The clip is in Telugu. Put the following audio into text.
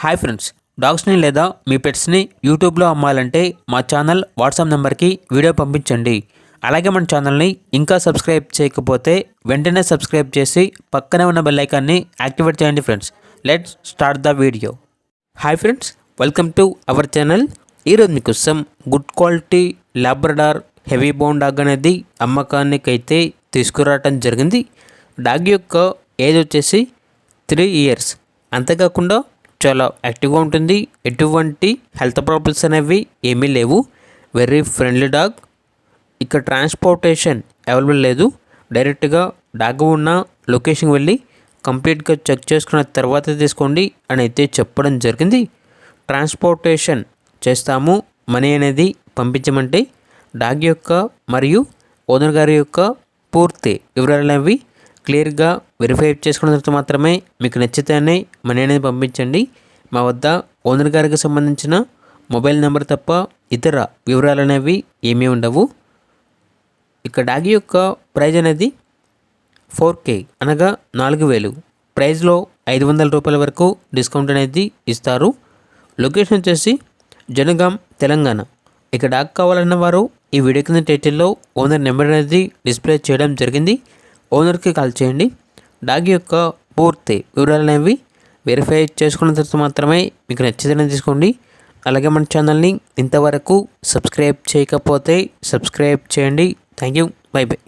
హాయ్ ఫ్రెండ్స్, డాగ్స్ని లేదా మీ పెట్స్ని యూట్యూబ్లో అమ్మాలంటే మా ఛానల్ వాట్సాప్ నెంబర్కి వీడియో పంపించండి. అలాగే మన ఛానల్ని ఇంకా సబ్స్క్రైబ్ చేయకపోతే వెంటనే సబ్స్క్రైబ్ చేసి పక్కనే ఉన్న బెల్ ఐకాన్ని యాక్టివేట్ చేయండి friends. Let's start the video. Hi friends, welcome to our channel. ఈరోజు మీకోసం good quality Labrador heavy bone dog అనేది అమ్మకానికైతే తీసుకురావటం జరిగింది. డాగ్ యొక్క ఏజ్ వచ్చేసి 3 years. అంతేకాకుండా చాలా యాక్టివ్గా ఉంటుంది. ఎటువంటి హెల్త్ ప్రాబ్లమ్స్ అనేవి ఏమీ లేవు. Very friendly dog. ఇక్కడ ట్రాన్స్పోర్టేషన్ అవైలబుల్ లేదు. డైరెక్ట్గా డాగ్ ఉన్న లొకేషన్కి వెళ్ళి కంప్లీట్గా చెక్ చేసుకున్న తర్వాత తీసుకోండి అని అయితే చెప్పడం జరిగింది. ట్రాన్స్పోర్టేషన్ చేస్తాము, మనీ అనేది పంపించమంటే డాగ్ యొక్క మరియు ఓనర్ గారి యొక్క పూర్తి వివరాలు అనేవి క్లియర్గా వెరిఫై చేసుకున్న తర్వాత మాత్రమే మీకు నచ్చితేనే మనీ అనేది పంపించండి. మా వద్ద ఓనర్ గారికి సంబంధించిన మొబైల్ నెంబర్ తప్ప ఇతర వివరాలు అనేవి ఏమీ ఉండవు. ఇక డాగ్ యొక్క ప్రైజ్ అనేది 4K అనగా 4,000. ప్రైజ్లో 500 రూపాయల వరకు డిస్కౌంట్ అనేది ఇస్తారు. లొకేషన్ వచ్చేసి జనగాం, తెలంగాణ. ఇక డాగ్ కావాలన్న వారు ఈ వీడియో కింద టైటిల్లో ఓనర్ నెంబర్ అనేది డిస్ప్లే చేయడం జరిగింది. ఓనర్కి కాల్ చేయండి. డాగ్ యొక్క పూర్తి వివరాలు అనేవి వెరిఫై చేసుకున్న తర్వాత మాత్రమే మీకు నచ్చితేనే తీసుకోండి. అలాగే మన ఛానల్ని ఇంతవరకు సబ్స్క్రైబ్ చేయకపోతే సబ్స్క్రైబ్ చేయండి. Thank you. By by.